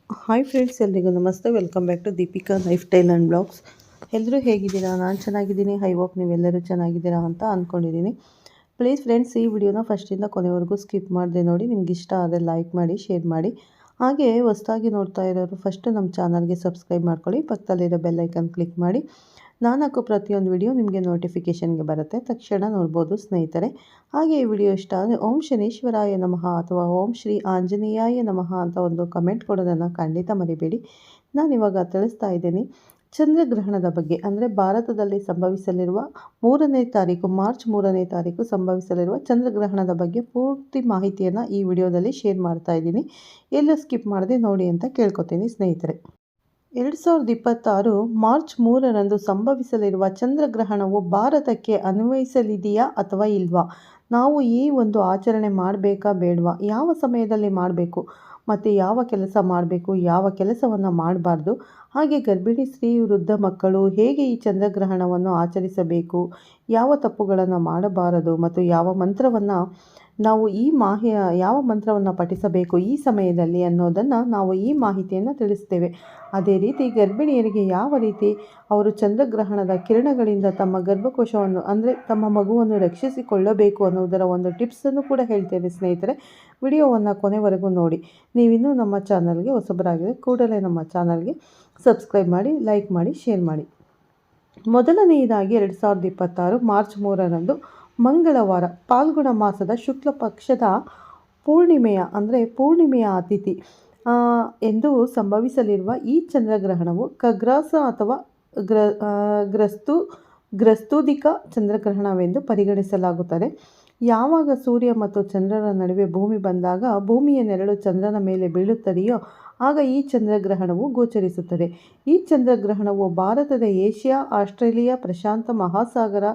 Hi friends, ಎಲ್ರಿಗೂ ನಮಸ್ತೆ. Welcome back to Deepika lifestyle and blogs. ಎಲ್ಲರೂ ಹೇಗಿದ್ದೀರಾ? ನಾನು ಚೆನ್ನಾಗಿದ್ದೀನಿ. ಐ ಹೋಪ್ ನೀವೆಲ್ಲರೂ ಚೆನ್ನಾಗಿದ್ದೀರಾ ಅಂತ ಅಂದ್ಕೊಂಡಿದ್ದೀನಿ. ಪ್ಲೀಸ್ ಫ್ರೆಂಡ್ಸ್, ಈ ವಿಡಿಯೋನ ಫಸ್ಟಿಂದ ಕೊನೆವರೆಗೂ ಸ್ಕಿಪ್ ಮಾಡದೆ ನೋಡಿ. ನಿಮ್ಗೆ ಇಷ್ಟ ಆದರೆ ಲೈಕ್ ಮಾಡಿ, ಶೇರ್ ಮಾಡಿ. ಹಾಗೆ ಹೊಸದಾಗಿ ನೋಡ್ತಾ ಇರೋರು ಫಸ್ಟು ನಮ್ಮ ಚಾನಲ್ಗೆ ಸಬ್ಸ್ಕ್ರೈಬ್ ಮಾಡ್ಕೊಳ್ಳಿ. ಪಕ್ಕದಲ್ಲಿರೋ ಬೆಲ್ಲೈಕನ್ ಕ್ಲಿಕ್ ಮಾಡಿ. ನಾನು ಹಾಕೋ ಪ್ರತಿಯೊಂದು ವಿಡಿಯೋ ನಿಮಗೆ ನೋಟಿಫಿಕೇಷನ್ಗೆ ಬರುತ್ತೆ, ತಕ್ಷಣ ನೋಡ್ಬೋದು ಸ್ನೇಹಿತರೆ. ಹಾಗೆ ಈ ವಿಡಿಯೋ ಇಷ್ಟ ಆದರೆ ಓಂ ಶನೀಶ್ವರಾಯ ನಮಃ ಅಥವಾ ಓಂ ಶ್ರೀ ಆಂಜನೇಯಾಯ ನಮಃ ಅಂತ ಒಂದು ಕಮೆಂಟ್ ಕೊಡೋದನ್ನು ಖಂಡಿತ ಮರಿಬೇಡಿ. ನಾನಿವಾಗ ತಿಳಿಸ್ತಾ ಇದ್ದೀನಿ ಚಂದ್ರಗ್ರಹಣದ ಬಗ್ಗೆ. ಅಂದರೆ ಭಾರತದಲ್ಲಿ ಸಂಭವಿಸಲಿರುವ ಮಾರ್ಚ್ 3ನೇ ತಾರೀಕು ಸಂಭವಿಸಲಿರುವ ಚಂದ್ರಗ್ರಹಣದ ಬಗ್ಗೆ ಪೂರ್ತಿ ಮಾಹಿತಿಯನ್ನು ಈ ವಿಡಿಯೋದಲ್ಲಿ ಶೇರ್ ಮಾಡ್ತಾ ಇದ್ದೀನಿ. ಎಲ್ಲೂ ಸ್ಕಿಪ್ ಮಾಡದೆ ನೋಡಿ ಅಂತ ಕೇಳ್ಕೊತೀನಿ ಸ್ನೇಹಿತರೆ. 2026 ಮಾರ್ಚ್ 3ರಂದು ಸಂಭವಿಸಲಿರುವ ಚಂದ್ರಗ್ರಹಣವು ಭಾರತಕ್ಕೆ ಅನ್ವಯಿಸಲಿದೆಯಾ ಅಥವಾ ಇಲ್ವಾ? ನಾವು ಈ ಒಂದು ಆಚರಣೆ ಮಾಡಬೇಕಾ ಬೇಡವಾ? ಯಾವ ಸಮಯದಲ್ಲಿ ಮಾಡಬೇಕು ಮತ್ತು ಯಾವ ಕೆಲಸ ಮಾಡಬೇಕು, ಯಾವ ಕೆಲಸವನ್ನು ಮಾಡಬಾರ್ದು? ಹಾಗೆ ಗರ್ಭಿಣಿ ಸ್ತ್ರೀ, ವೃದ್ಧ ಮಕ್ಕಳು ಹೇಗೆ ಈ ಚಂದ್ರಗ್ರಹಣವನ್ನು ಆಚರಿಸಬೇಕು, ಯಾವ ತಪ್ಪುಗಳನ್ನು ಮಾಡಬಾರದು ಮತ್ತು ಯಾವ ಮಂತ್ರವನ್ನು ಯಾವ ಮಂತ್ರವನ್ನು ಪಠಿಸಬೇಕು ಈ ಸಮಯದಲ್ಲಿ ಅನ್ನೋದನ್ನು ನಾವು ಈ ಮಾಹಿತಿಯನ್ನು ತಿಳಿಸ್ತೇವೆ. ಅದೇ ರೀತಿ ಗರ್ಭಿಣಿಯರಿಗೆ ಯಾವ ರೀತಿ ಅವರು ಚಂದ್ರಗ್ರಹಣದ ಕಿರಣಗಳಿಂದ ತಮ್ಮ ಗರ್ಭಕೋಶವನ್ನು ಅಂದರೆ ತಮ್ಮ ಮಗುವನ್ನು ರಕ್ಷಿಸಿಕೊಳ್ಳಬೇಕು ಅನ್ನೋದರ ಒಂದು ಟಿಪ್ಸನ್ನು ಕೂಡ ಹೇಳ್ತೇನೆ ಸ್ನೇಹಿತರೆ. ವಿಡಿಯೋವನ್ನು ಕೊನೆವರೆಗೂ ನೋಡಿ. ನೀವಿನ್ನೂ ನಮ್ಮ ಚಾನಲ್ಗೆ ಹೊಸಬರಾಗಿದ್ದರೆ ಕೂಡಲೇ ನಮ್ಮ ಚಾನಲ್ಗೆ ಸಬ್ಸ್ಕ್ರೈಬ್ ಮಾಡಿ, ಲೈಕ್ ಮಾಡಿ, ಶೇರ್ ಮಾಡಿ. ಮೊದಲನೆಯದಾಗಿ 2026 ಮಾರ್ಚ್ 3ರಂದು ಮಂಗಳವಾರ ಫಾಲ್ಗುಣ ಮಾಸದ ಶುಕ್ಲ ಪಕ್ಷದ ಪೂರ್ಣಿಮೆಯ ಅತಿಥಿ ಎಂದು ಸಂಭವಿಸಲಿರುವ ಈ ಚಂದ್ರಗ್ರಹಣವು ಖಗ್ರಾಸ ಅಥವಾ ಗ್ರಸ್ತುದಿಕ ಚಂದ್ರಗ್ರಹಣವೆಂದು ಪರಿಗಣಿಸಲಾಗುತ್ತದೆ. ಯಾವಾಗ ಸೂರ್ಯ ಮತ್ತು ಚಂದ್ರರ ನಡುವೆ ಭೂಮಿ ಬಂದಾಗ ಭೂಮಿಯ ನೆರಳು ಚಂದ್ರನ ಮೇಲೆ ಬೀಳುತ್ತದೆಯೋ ಆಗ ಈ ಚಂದ್ರಗ್ರಹಣವು ಗೋಚರಿಸುತ್ತದೆ. ಈ ಚಂದ್ರಗ್ರಹಣವು ಭಾರತದ ಏಷ್ಯಾ, ಆಸ್ಟ್ರೇಲಿಯಾ, ಪ್ರಶಾಂತ ಮಹಾಸಾಗರ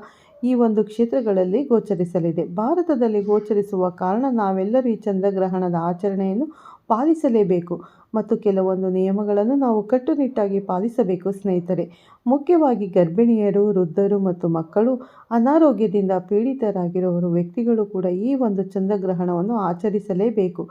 ಈ ಒಂದು ಕ್ಷೇತ್ರಗಳಲ್ಲಿ ಗೋಚರಿಸಲಿದೆ. ಭಾರತದಲ್ಲಿ ಗೋಚರಿಸುವ ಕಾರಣ ನಾವೆಲ್ಲರೂ ಈ ಚಂದ್ರಗ್ರಹಣದ ಆಚರಣೆಯನ್ನು ಪಾಲಿಸಲೇಬೇಕು ಮತ್ತು ಕೆಲವೊಂದು ನಿಯಮಗಳನ್ನು ನಾವು ಕಟ್ಟುನಿಟ್ಟಾಗಿ ಪಾಲಿಸಬೇಕು ಸ್ನೇಹಿತರೆ. ಮುಖ್ಯವಾಗಿ ಗರ್ಭಿಣಿಯರು, ವೃದ್ಧರು ಮತ್ತು ಮಕ್ಕಳು, ಅನಾರೋಗ್ಯದಿಂದ ಪೀಡಿತರಾಗಿರುವ ವ್ಯಕ್ತಿಗಳು ಕೂಡ ಈ ಒಂದು ಚಂದ್ರಗ್ರಹಣವನ್ನು ಆಚರಿಸಲೇಬೇಕು.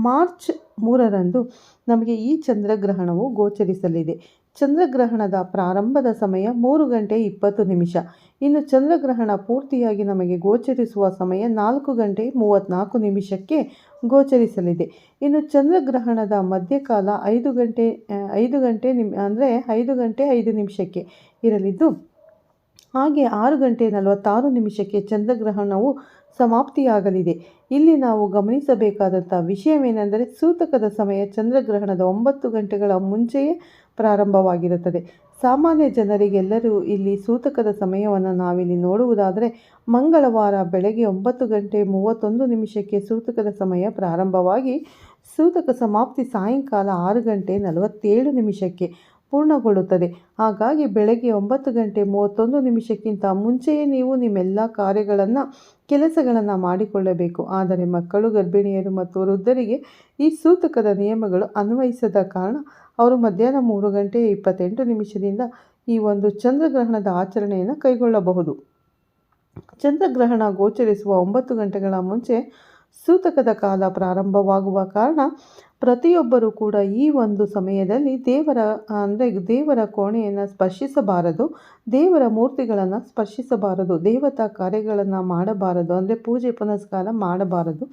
ಮಾರ್ಚ್ 3ರಂದು ನಮಗೆ ಈ ಚಂದ್ರಗ್ರಹಣವು ಗೋಚರಿಸಲಿದೆ. ಚಂದ್ರಗ್ರಹಣದ ಪ್ರಾರಂಭದ ಸಮಯ 3:20. ಇನ್ನು ಚಂದ್ರಗ್ರಹಣ ಪೂರ್ತಿಯಾಗಿ ನಮಗೆ ಗೋಚರಿಸುವ ಸಮಯ 4:34 ಗೋಚರಿಸಲಿದೆ. ಇನ್ನು ಚಂದ್ರಗ್ರಹಣದ ಮಧ್ಯಕಾಲ 5 ಗಂಟೆ 5 ಇರಲಿದ್ದು, ಹಾಗೆ 6:46 ಚಂದ್ರಗ್ರಹಣವು ಸಮಾಪ್ತಿಯಾಗಲಿದೆ. ಇಲ್ಲಿ ನಾವು ಗಮನಿಸಬೇಕಾದಂಥ ವಿಷಯವೇನೆಂದರೆ ಸೂತಕದ ಸಮಯ ಚಂದ್ರಗ್ರಹಣದ 9 ಗಂಟೆಗಳ ಮುಂಚೆಯೇ ಪ್ರಾರಂಭವಾಗಿರುತ್ತದೆ. ಸಾಮಾನ್ಯ ಜನರಿಗೆಲ್ಲರೂ ಇಲ್ಲಿ ಸೂತಕದ ಸಮಯವನ್ನು ನಾವಿಲ್ಲಿ ನೋಡುವುದಾದರೆ ಮಂಗಳವಾರ ಬೆಳಗ್ಗೆ 9:31 ಸೂತಕದ ಸಮಯ ಪ್ರಾರಂಭವಾಗಿ ಸೂತಕ ಸಮಾಪ್ತಿ ಸಾಯಂಕಾಲ 6:47 ಪೂರ್ಣಗೊಳ್ಳುತ್ತದೆ. ಹಾಗಾಗಿ ಬೆಳಗ್ಗೆ 9:31 ಮುಂಚೆಯೇ ನೀವು ನಿಮ್ಮೆಲ್ಲ ಕೆಲಸಗಳನ್ನು ಮಾಡಿಕೊಳ್ಳಬೇಕು. ಆದರೆ ಮಕ್ಕಳು, ಗರ್ಭಿಣಿಯರು ಮತ್ತು ವೃದ್ಧರಿಗೆ ಈ ಸೂತಕದ ನಿಯಮಗಳು ಅನ್ವಯಿಸದ ಕಾರಣ ಅವರು ಮಧ್ಯಾಹ್ನ 3:28 ಈ ಒಂದು ಚಂದ್ರಗ್ರಹಣದ ಆಚರಣೆಯನ್ನು ಕೈಗೊಳ್ಳಬಹುದು. ಚಂದ್ರಗ್ರಹಣ ಗೋಚರಿಸುವ 9 ಗಂಟೆಗಳ ಮುಂಚೆ ಸೂತಕದ ಕಾಲ ಪ್ರಾರಂಭವಾಗುವ ಕಾರಣ ಪ್ರತಿಯೊಬ್ಬರೂ ಕೂಡ ಈ ಒಂದು ಸಮಯದಲ್ಲಿ ದೇವರ ಕೋಣೆಯನ್ನು ಸ್ಪರ್ಶಿಸಬಾರದು, ದೇವರ ಮೂರ್ತಿಗಳನ್ನು ಸ್ಪರ್ಶಿಸಬಾರದು, ದೇವತಾ ಕಾರ್ಯಗಳನ್ನು ಮಾಡಬಾರದು, ಅಂದರೆ ಪೂಜೆ ಪುನಸ್ಕಾರ ಮಾಡಬಾರದು.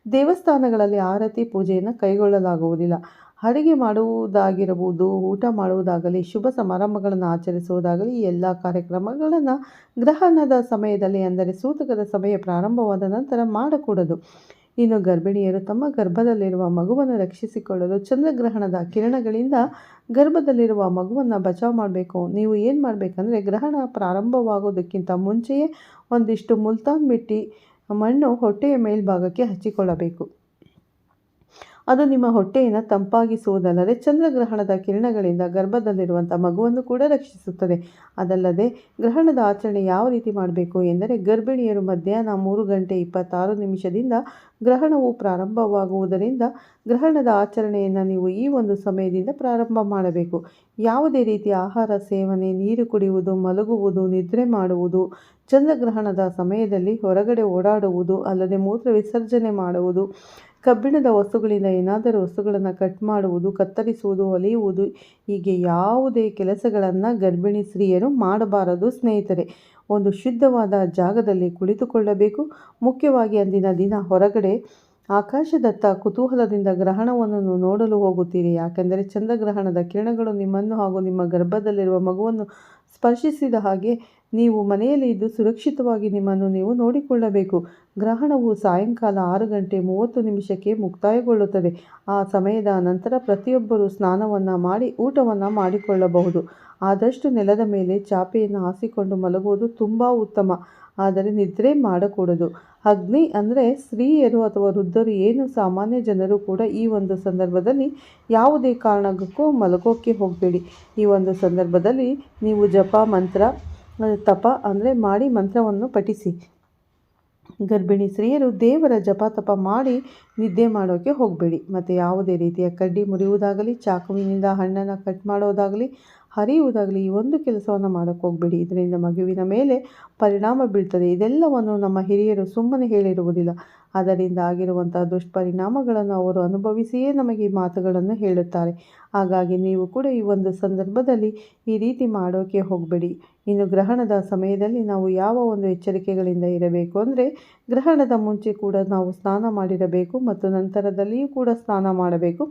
ದೇವಸ್ಥಾನಗಳಲ್ಲಿ ಆರತಿ ಪೂಜೆಯನ್ನು ಕೈಗೊಳ್ಳಲಾಗುವುದಿಲ್ಲ. ಅಡುಗೆ ಮಾಡುವುದಾಗಿರಬಹುದು, ಊಟ ಮಾಡುವುದಾಗಲಿ, ಶುಭ ಸಮಾರಂಭಗಳನ್ನು ಆಚರಿಸುವುದಾಗಲಿ ಈ ಎಲ್ಲ ಕಾರ್ಯಕ್ರಮಗಳನ್ನು ಗ್ರಹಣದ ಸಮಯದಲ್ಲಿ ಅಂದರೆ ಸೂತಕದ ಸಮಯ ಪ್ರಾರಂಭವಾದ ನಂತರ ಮಾಡಕೂಡದು. ಇನ್ನು ಗರ್ಭಿಣಿಯರು ತಮ್ಮ ಗರ್ಭದಲ್ಲಿರುವ ಮಗುವನ್ನು ರಕ್ಷಿಸಿಕೊಳ್ಳಲು ಚಂದ್ರಗ್ರಹಣದ ಕಿರಣಗಳಿಂದ ಗರ್ಭದಲ್ಲಿರುವ ಮಗುವನ್ನು ಬಚಾವ್ ಮಾಡಬೇಕು. ನೀವು ಏನು ಮಾಡಬೇಕಂದ್ರೆ ಗ್ರಹಣ ಪ್ರಾರಂಭವಾಗೋದಕ್ಕಿಂತ ಮುಂಚೆಯೇ ಒಂದಿಷ್ಟು ಮುಲ್ತಾನ್ ಮಿಟ್ಟಿ ಮಣ್ಣು ಹೊಟ್ಟೆಯ ಮೇಲ್ಭಾಗಕ್ಕೆ ಹಚ್ಚಿಕೊಳ್ಳಬೇಕು. ಅದು ನಿಮ್ಮ ಹೊಟ್ಟೆಯನ್ನು ತಂಪಾಗಿಸುವುದಲ್ಲದೆ ಚಂದ್ರಗ್ರಹಣದ ಕಿರಣಗಳಿಂದ ಗರ್ಭದಲ್ಲಿರುವಂಥ ಮಗುವನ್ನು ಕೂಡ ರಕ್ಷಿಸುತ್ತದೆ. ಅದಲ್ಲದೆ ಗ್ರಹಣದ ಆಚರಣೆ ಯಾವ ರೀತಿ ಮಾಡಬೇಕು ಎಂದರೆ ಗರ್ಭಿಣಿಯರು ಮಧ್ಯಾಹ್ನ 3:26 ಗ್ರಹಣವು ಪ್ರಾರಂಭವಾಗುವುದರಿಂದ ಗ್ರಹಣದ ಆಚರಣೆಯನ್ನು ನೀವು ಈ ಒಂದು ಸಮಯದಿಂದ ಪ್ರಾರಂಭ ಮಾಡಬೇಕು. ಯಾವುದೇ ರೀತಿಯ ಆಹಾರ ಸೇವನೆ, ನೀರು ಕುಡಿಯುವುದು, ಮಲಗುವುದು, ನಿದ್ರೆ ಮಾಡುವುದು, ಚಂದ್ರಗ್ರಹಣದ ಸಮಯದಲ್ಲಿ ಹೊರಗಡೆ ಓಡಾಡುವುದು, ಅಲ್ಲದೆ ಮೂತ್ರ ವಿಸರ್ಜನೆ ಮಾಡುವುದು, ಕಬ್ಬಿಣದ ವಸ್ತುಗಳಿಂದ ಏನಾದರೂ ವಸ್ತುಗಳನ್ನು ಕಟ್ ಮಾಡುವುದು, ಕತ್ತರಿಸುವುದು, ಹೊಲಿಯುವುದು ಹೀಗೆ ಯಾವುದೇ ಕೆಲಸಗಳನ್ನು ಗರ್ಭಿಣಿ ಸ್ತ್ರೀಯರು ಮಾಡಬಾರದು ಸ್ನೇಹಿತರೆ. ಒಂದು ಶುದ್ಧವಾದ ಜಾಗದಲ್ಲಿ ಕುಳಿತುಕೊಳ್ಳಬೇಕು. ಮುಖ್ಯವಾಗಿ ಅಂದಿನ ದಿನ ಹೊರಗಡೆ ಆಕಾಶದತ್ತ ಕುತೂಹಲದಿಂದ ಗ್ರಹಣವನ್ನು ನೋಡಲು ಹೋಗುತ್ತೀರಿ. ಯಾಕೆಂದರೆ ಚಂದ್ರಗ್ರಹಣದ ಕಿರಣಗಳು ನಿಮ್ಮನ್ನು ಹಾಗೂ ನಿಮ್ಮ ಗರ್ಭದಲ್ಲಿರುವ ಮಗುವನ್ನು ಸ್ಪರ್ಶಿಸಿದ ಹಾಗೆ ನೀವು ಮನೆಯಲ್ಲಿ ಇದ್ದು ಸುರಕ್ಷಿತವಾಗಿ ನಿಮ್ಮನ್ನು ನೀವು ನೋಡಿಕೊಳ್ಳಬೇಕು. ಗ್ರಹಣವು ಸಾಯಂಕಾಲ 6:30 ಮುಕ್ತಾಯಗೊಳ್ಳುತ್ತದೆ. ಆ ಸಮಯದ ನಂತರ ಪ್ರತಿಯೊಬ್ಬರೂ ಸ್ನಾನವನ್ನು ಮಾಡಿ ಊಟವನ್ನು ಮಾಡಿಕೊಳ್ಳಬಹುದು. ಆದಷ್ಟು ನೆಲದ ಮೇಲೆ ಚಾಪೆಯನ್ನು ಹಾಸಿಕೊಂಡು ಮಲಗುವುದು ತುಂಬ ಉತ್ತಮ. ಆದರೆ ನಿದ್ರೆ ಮಾಡಕೂಡದು. ಅಗ್ನಿ ಅಂದರೆ ಸ್ತ್ರೀಯರು ಅಥವಾ ವೃದ್ಧರು ಏನು ಸಾಮಾನ್ಯ ಜನರು ಕೂಡ ಈ ಒಂದು ಸಂದರ್ಭದಲ್ಲಿ ಯಾವುದೇ ಕಾರಣಕ್ಕೂ ಮಲಗೋಕ್ಕೆ ಹೋಗಬೇಡಿ. ಈ ಒಂದು ಸಂದರ್ಭದಲ್ಲಿ ನೀವು ಜಪ ಮಂತ್ರ ತಪ ಮಾಡಿ ಮಂತ್ರವನ್ನು ಪಠಿಸಿ. ಗರ್ಭಿಣಿ ಸ್ತ್ರೀಯರು ದೇವರ ಜಪ ತಪ ಮಾಡಿ ನಿದ್ದೆ ಮಾಡೋಕ್ಕೆ ಹೋಗಬೇಡಿ. ಮತ್ತು ಯಾವುದೇ ರೀತಿಯ ಕಡ್ಡಿ ಮುರಿಯುವುದಾಗಲಿ, ಚಾಕುವಿನಿಂದ ಹಣ್ಣನ್ನು ಕಟ್ ಮಾಡೋದಾಗಲಿ, ಹರಿಯುವುದಾಗಲಿ ಈ ಒಂದು ಕೆಲಸವನ್ನು ಮಾಡೋಕ್ಕೆ ಹೋಗಬೇಡಿ. ಇದರಿಂದ ಮಗುವಿನ ಮೇಲೆ ಪರಿಣಾಮ ಬೀಳ್ತದೆ. ಇದೆಲ್ಲವನ್ನು ನಮ್ಮ ಹಿರಿಯರು ಸುಮ್ಮನೆ ಹೇಳಿರುವುದಿಲ್ಲ. ಅದರಿಂದ ಆಗಿರುವಂಥ ದುಷ್ಪರಿಣಾಮಗಳನ್ನು ಅವರು ಅನುಭವಿಸಿಯೇ ನಮಗೆ ಈ ಮಾತುಗಳನ್ನು ಹೇಳುತ್ತಾರೆ. ಹಾಗಾಗಿ ನೀವು ಕೂಡ ಈ ಒಂದು ಸಂದರ್ಭದಲ್ಲಿ ಈ ರೀತಿ ಮಾಡೋಕ್ಕೆ ಹೋಗಬೇಡಿ. ಇನ್ನು ಗ್ರಹಣದ ಸಮಯದಲ್ಲಿ ನಾವು ಯಾವ ಒಂದು ಎಚ್ಚರಿಕೆಗಳಿಂದ ಇರಬೇಕು ಅಂದರೆ, ಗ್ರಹಣದ ಮುಂಚೆ ಕೂಡ ನಾವು ಸ್ನಾನ ಮಾಡಿರಬೇಕು ಮತ್ತು ನಂತರದಲ್ಲಿಯೂ ಕೂಡ ಸ್ನಾನ ಮಾಡಬೇಕು.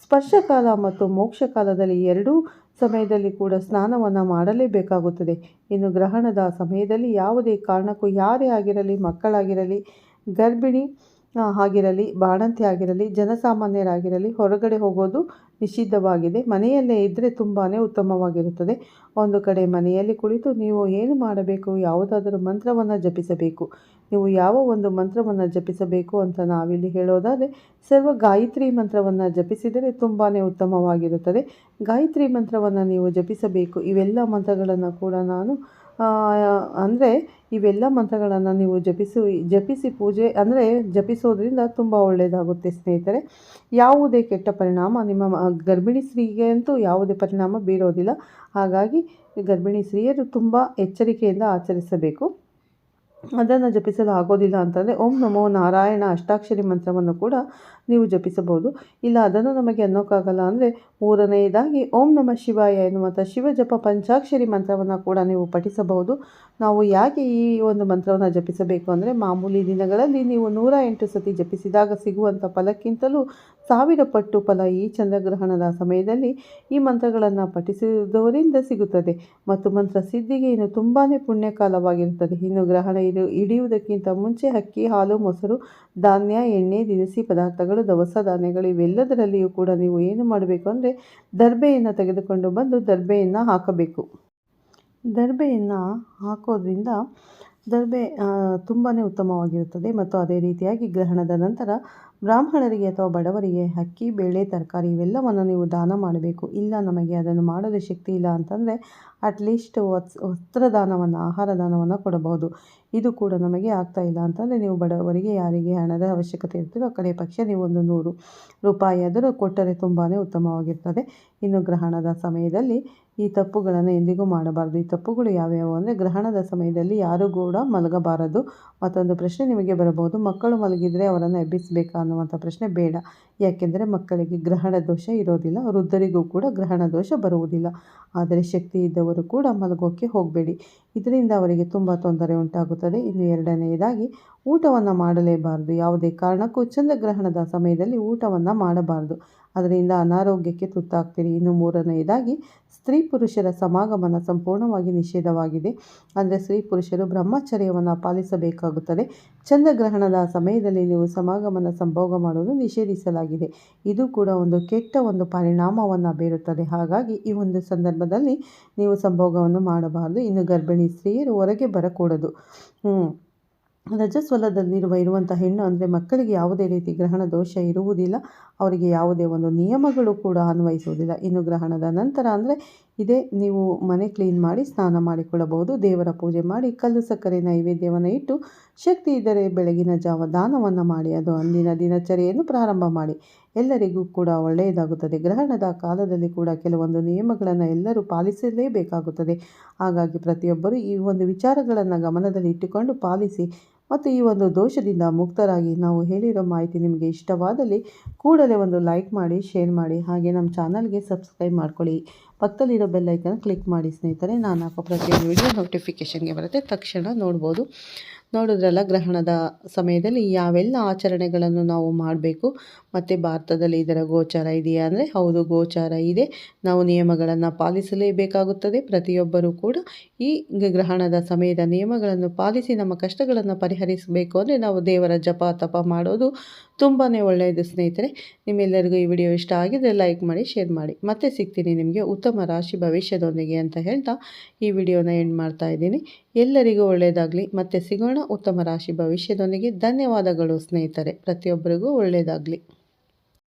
ಸ್ಪರ್ಶಕಾಲ ಮತ್ತು ಮೋಕ್ಷಕಾಲದಲ್ಲಿ ಎರಡೂ ಸಮಯದಲ್ಲಿ ಕೂಡ ಸ್ನಾನವನ್ನು ಮಾಡಲೇಬೇಕಾಗುತ್ತದೆ. ಇನ್ನು ಗ್ರಹಣದ ಸಮಯದಲ್ಲಿ ಯಾವುದೇ ಕಾರಣಕ್ಕೂ ಯಾರೇ ಆಗಿರಲಿ, ಮಕ್ಕಳಾಗಿರಲಿ, ಗರ್ಭಿಣಿ ಆಗಿರಲಿ, ಬಾಣಂತಿ ಆಗಿರಲಿ, ಜನಸಾಮಾನ್ಯರಾಗಿರಲಿ ಹೊರಗಡೆ ಹೋಗೋದು ನಿಷಿದ್ಧವಾಗಿದೆ. ಮನೆಯಲ್ಲೇ ಇದ್ದರೆ ತುಂಬಾ ಉತ್ತಮವಾಗಿರುತ್ತದೆ. ಒಂದು ಕಡೆ ಮನೆಯಲ್ಲಿ ಕುಳಿತು ನೀವು ಏನು ಮಾಡಬೇಕು, ಯಾವುದಾದರೂ ಮಂತ್ರವನ್ನು ಜಪಿಸಬೇಕು. ನೀವು ಯಾವ ಒಂದು ಮಂತ್ರವನ್ನು ಜಪಿಸಬೇಕು ಅಂತ ನಾವಿಲ್ಲಿ ಹೇಳೋದಾದರೆ, ಸರ್ವ ಗಾಯತ್ರಿ ಮಂತ್ರವನ್ನು ಜಪಿಸಿದರೆ ತುಂಬಾ ಉತ್ತಮವಾಗಿರುತ್ತದೆ. ಗಾಯತ್ರಿ ಮಂತ್ರವನ್ನು ನೀವು ಜಪಿಸಬೇಕು. ಇವೆಲ್ಲ ಮಂತ್ರಗಳನ್ನು ಕೂಡ ನಾನು ಇವೆಲ್ಲ ಮಂತ್ರಗಳನ್ನು ನೀವು ಜಪಿಸಿ ಪೂಜೆ ಜಪಿಸೋದ್ರಿಂದ ತುಂಬ ಒಳ್ಳೆಯದಾಗುತ್ತೆ ಸ್ನೇಹಿತರೆ. ಯಾವುದೇ ಕೆಟ್ಟ ಪರಿಣಾಮ ನಿಮ್ಮ ಗರ್ಭಿಣಿ ಸ್ತ್ರೀಗೆ ಅಂತೂ ಯಾವುದೇ ಪರಿಣಾಮ ಬೀರೋದಿಲ್ಲ. ಹಾಗಾಗಿ ಗರ್ಭಿಣಿ ಸ್ತ್ರೀಯರು ತುಂಬ ಎಚ್ಚರಿಕೆಯಿಂದ ಆಚರಿಸಬೇಕು. ಅದನ್ನು ಜಪಿಸಲು ಆಗೋದಿಲ್ಲ ಅಂತಂದರೆ ಓಂ ನಮೋ ನಾರಾಯಣ ಅಷ್ಟಾಕ್ಷರಿ ಮಂತ್ರವನ್ನು ಕೂಡ ನೀವು ಜಪಿಸಬಹುದು. ಇಲ್ಲ ಅದನ್ನು ನಮಗೆ ಅನ್ನೋಕ್ಕಾಗಲ್ಲ ಅಂದರೆ ಮೂರನೆಯದಾಗಿ ಓಂ ನಮಃ ಶಿವಾಯ ಎನ್ನುವಂಥ ಶಿವಜಪ ಪಂಚಾಕ್ಷರಿ ಮಂತ್ರವನ್ನು ಕೂಡ ನೀವು ಪಠಿಸಬಹುದು. ನಾವು ಯಾಕೆ ಈ ಒಂದು ಮಂತ್ರವನ್ನು ಜಪಿಸಬೇಕು ಅಂದರೆ, ಮಾಮೂಲಿ ದಿನಗಳಲ್ಲಿ ನೀವು 108 ಸತಿ ಜಪಿಸಿದಾಗ ಸಿಗುವಂಥ ಫಲಕ್ಕಿಂತಲೂ 1000 ಪಟ್ಟು ಫಲ ಈ ಚಂದ್ರಗ್ರಹಣದ ಸಮಯದಲ್ಲಿ ಈ ಮಂತ್ರಗಳನ್ನು ಪಠಿಸುವುದರಿಂದ ಸಿಗುತ್ತದೆ. ಮತ್ತು ಮಂತ್ರ ಸಿದ್ಧಿಗೆ ಇನ್ನು ತುಂಬಾ ಪುಣ್ಯಕಾಲವಾಗಿರುತ್ತದೆ. ಇನ್ನು ಗ್ರಹಣ ಹಿಡಿಯುವುದಕ್ಕಿಂತ ಮುಂಚೆ ಅಕ್ಕಿ, ಹಾಲು, ಮೊಸರು, ಧಾನ್ಯ, ಎಣ್ಣೆ, ದಿನಸಿ ಪದಾರ್ಥಗಳು, ದವಸ ಧಾನ್ಯಗಳು ಇವೆಲ್ಲದರಲ್ಲಿಯೂ ಕೂಡ ನೀವು ಏನು ಮಾಡಬೇಕು ಅಂದರೆ, ದರ್ಬೆಯನ್ನು ತೆಗೆದುಕೊಂಡು ಬಂದು ದರ್ಬೆಯನ್ನು ಹಾಕಬೇಕು. ದರ್ಬೆಯನ್ನು ಹಾಕೋದ್ರಿಂದ ದರ್ಬೆ ತುಂಬಾ ಉತ್ತಮವಾಗಿರುತ್ತದೆ. ಮತ್ತು ಅದೇ ರೀತಿಯಾಗಿ ಗ್ರಹಣದ ನಂತರ ಬ್ರಾಹ್ಮಣರಿಗೆ ಅಥವಾ ಬಡವರಿಗೆ ಅಕ್ಕಿ, ಬೇಳೆ, ತರಕಾರಿ ಇವೆಲ್ಲವನ್ನು ನೀವು ದಾನ ಮಾಡಬೇಕು. ಇಲ್ಲ ನಮಗೆ ಅದನ್ನು ಮಾಡಲು ಶಕ್ತಿ ಇಲ್ಲ ಅಂತಂದರೆ ಅಟ್ಲೀಸ್ಟ್ ವಸ್ತ್ರದಾನವನ್ನು, ಆಹಾರ ದಾನವನ್ನು ಕೊಡಬಹುದು. ಇದು ಕೂಡ ನಮಗೆ ಆಗ್ತಾ ಇಲ್ಲ ಅಂತಂದರೆ ನೀವು ಬಡವರಿಗೆ ಯಾರಿಗೆ ಹಣದ ಅವಶ್ಯಕತೆ ಇರ್ತೀರೋ ಆ ಕಡೆ ಪಕ್ಷ ನೀವು ಒಂದು 100 ರೂಪಾಯಿ ಆದರೂ ಕೊಟ್ಟರೆ ತುಂಬಾ ಉತ್ತಮವಾಗಿರ್ತದೆ. ಇನ್ನು ಗ್ರಹಣದ ಸಮಯದಲ್ಲಿ ಈ ತಪ್ಪುಗಳನ್ನು ಎಂದಿಗೂ ಮಾಡಬಾರ್ದು. ಈ ತಪ್ಪುಗಳು ಯಾವ್ಯಾವು ಅಂದರೆ, ಗ್ರಹಣದ ಸಮಯದಲ್ಲಿ ಯಾರೂ ಕೂಡ ಮಲಗಬಾರದು. ಮತ್ತೊಂದು ಪ್ರಶ್ನೆ ನಿಮಗೆ ಬರಬಹುದು, ಮಕ್ಕಳು ಮಲಗಿದರೆ ಅವರನ್ನು ಎಬ್ಬಿಸಬೇಕಾ ಅನ್ನುವಂಥ ಪ್ರಶ್ನೆ. ಬೇಡ. ಯಾಕೆಂದರೆ ಮಕ್ಕಳಿಗೆ ಗ್ರಹಣ ದೋಷ ಇರೋದಿಲ್ಲ, ವೃದ್ಧರಿಗೂ ಕೂಡ ಗ್ರಹಣ ದೋಷ ಬರುವುದಿಲ್ಲ. ಆದರೆ ಶಕ್ತಿ ಇದ್ದವರು ಕೂಡ ಮಲಗೋಕ್ಕೆ ಹೋಗಬೇಡಿ. ಇದರಿಂದ ಅವರಿಗೆ ತುಂಬ ತೊಂದರೆ ಉಂಟಾಗುತ್ತದೆ. ಇನ್ನು ಎರಡನೆಯದಾಗಿ ಊಟವನ್ನು ಮಾಡಲೇಬಾರದು. ಯಾವುದೇ ಕಾರಣಕ್ಕೂ ಚಂದ್ರಗ್ರಹಣದ ಸಮಯದಲ್ಲಿ ಊಟವನ್ನು ಮಾಡಬಾರದು. ಅದರಿಂದ ಅನಾರೋಗ್ಯಕ್ಕೆ ತುತ್ತಾಗ್ತೀರಿ. ಇನ್ನು ಮೂರನೆಯದಾಗಿ ಸ್ತ್ರೀ ಪುರುಷರ ಸಮಾಗಮನ ಸಂಪೂರ್ಣವಾಗಿ ನಿಷೇಧವಾಗಿದೆ. ಅಂದರೆ ಸ್ತ್ರೀ ಪುರುಷರು ಬ್ರಹ್ಮಚರ್ಯವನ್ನು ಪಾಲಿಸಬೇಕಾಗುತ್ತದೆ. ಚಂದ್ರಗ್ರಹಣದ ಸಮಯದಲ್ಲಿ ನೀವು ಸಮಾಗಮನ ಸಂಭೋಗ ಮಾಡುವುದು ನಿಷೇಧಿಸಲಾಗಿದೆ. ಇದು ಕೂಡ ಒಂದು ಕೆಟ್ಟ ಒಂದು ಪರಿಣಾಮವನ್ನು ಬೀರುತ್ತದೆ. ಹಾಗಾಗಿ ಈ ಒಂದು ಸಂದರ್ಭದಲ್ಲಿ ನೀವು ಸಂಭೋಗವನ್ನು ಮಾಡಬಾರದು. ಇನ್ನು ಗರ್ಭಿಣಿ ಸ್ತ್ರೀಯರು ಹೊರಗೆ ಬರಕೂಡದು. ಇರುವಂಥ ಹೆಣ್ಣು ಅಂದರೆ ಮಕ್ಕಳಿಗೆ ಯಾವುದೇ ರೀತಿ ಗ್ರಹಣ ದೋಷ ಇರುವುದಿಲ್ಲ. ಅವರಿಗೆ ಯಾವುದೇ ಒಂದು ನಿಯಮಗಳು ಕೂಡ ಅನ್ವಯಿಸುವುದಿಲ್ಲ. ಇನ್ನು ಗ್ರಹಣದ ನಂತರ ಅಂದರೆ ಇದೇ ನೀವು ಮನೆ ಕ್ಲೀನ್ ಮಾಡಿ ಸ್ನಾನ ಮಾಡಿಕೊಳ್ಳಬಹುದು. ದೇವರ ಪೂಜೆ ಮಾಡಿ ಕಲ್ಲು ಸಕ್ಕರೆ ನೈವೇದ್ಯವನ್ನು ಇಟ್ಟು ಶಕ್ತಿ ಇದ್ದರೆ ಬೆಳಗಿನ ಜಾವ ದಾನವನ್ನು ಮಾಡಿ ಅದು ಅಂದಿನ ದಿನಚರಿಯನ್ನು ಪ್ರಾರಂಭ ಮಾಡಿ. ಎಲ್ಲರಿಗೂ ಕೂಡ ಒಳ್ಳೆಯದಾಗುತ್ತದೆ. ಗ್ರಹಣದ ಕಾಲದಲ್ಲಿ ಕೂಡ ಕೆಲವೊಂದು ನಿಯಮಗಳನ್ನು ಎಲ್ಲರೂ ಪಾಲಿಸಲೇಬೇಕಾಗುತ್ತದೆ. ಹಾಗಾಗಿ ಪ್ರತಿಯೊಬ್ಬರು ಈ ಒಂದು ವಿಚಾರಗಳನ್ನು ಗಮನದಲ್ಲಿ ಇಟ್ಟುಕೊಂಡು ಪಾಲಿಸಿ. ಮತ್ತು ಈ ಒಂದು ದೋಷದಿಂದ ಮುಕ್ತರಾಗಿ ನಾವು ಹೇಳಿರೋ ಮಾಹಿತಿ ನಿಮಗೆ ಇಷ್ಟವಾದಲ್ಲಿ ಕೂಡಲೇ ಒಂದು ಲೈಕ್ ಮಾಡಿ, ಶೇರ್ ಮಾಡಿ, ಹಾಗೆ ನಮ್ಮ ಚಾನಲ್ಗೆ ಸಬ್ಸ್ಕ್ರೈಬ್ ಮಾಡ್ಕೊಳ್ಳಿ. ಪಕ್ಕದಲ್ಲಿರೋ ಬೆಲ್ ಐಕನ್ ಕ್ಲಿಕ್ ಮಾಡಿ ಸ್ನೇಹಿತರೆ. ನಾನು ಹಾಕೋ ಪ್ರತಿಯೊಂದು ವಿಡಿಯೋ ನೋಟಿಫಿಕೇಷನ್ಗೆ ಬರುತ್ತೆ, ತಕ್ಷಣ ನೋಡ್ಬೋದು. ನೋಡಿದ್ರಲ್ಲ, ಗ್ರಹಣದ ಸಮಯದಲ್ಲಿ ಯಾವೆಲ್ಲ ಆಚರಣೆಗಳನ್ನು ನಾವು ಮಾಡಬೇಕು, ಮತ್ತು ಭಾರತದಲ್ಲಿ ಇದರ ಗೋಚಾರ ಇದೆಯಾ ಅಂದರೆ ಹೌದು, ಗೋಚಾರ ಇದೆ. ನಾವು ನಿಯಮಗಳನ್ನು ಪಾಲಿಸಲೇಬೇಕಾಗುತ್ತದೆ. ಪ್ರತಿಯೊಬ್ಬರೂ ಕೂಡ ಈ ಗ್ರಹಣದ ಸಮಯದ ನಿಯಮಗಳನ್ನು ಪಾಲಿಸಿ ನಮ್ಮ ಕಷ್ಟಗಳನ್ನು ಪರಿಹರಿಸಬೇಕು ಅಂದರೆ ನಾವು ದೇವರ ಜಪ ತಪ ಮಾಡೋದು ತುಂಬಾ ಒಳ್ಳೆಯದು ಸ್ನೇಹಿತರೆ. ನಿಮ್ಮೆಲ್ಲರಿಗೂ ಈ ವಿಡಿಯೋ ಇಷ್ಟ ಆಗಿದರೆ ಲೈಕ್ ಮಾಡಿ, ಶೇರ್ ಮಾಡಿ. ಮತ್ತೆ ಸಿಗ್ತೀನಿ ನಿಮಗೆ ಉತ್ತಮ ರಾಶಿ ಭವಿಷ್ಯದೊಂದಿಗೆ ಅಂತ ಹೇಳ್ತಾ ಈ ವಿಡಿಯೋನ ಎಂಡ್ ಮಾಡ್ತಾ ಇದ್ದೀನಿ. ಎಲ್ಲರಿಗೂ ಒಳ್ಳೆಯದಾಗಲಿ. ಮತ್ತೆ ಸಿಗೋಣ ಉತ್ತಮ ರಾಶಿ ಭವಿಷ್ಯದೊಂದಿಗೆ. ಧನ್ಯವಾದಗಳು ಸ್ನೇಹಿತರೆ. ಪ್ರತಿಯೊಬ್ಬರಿಗೂ ಒಳ್ಳೆಯದಾಗಲಿ.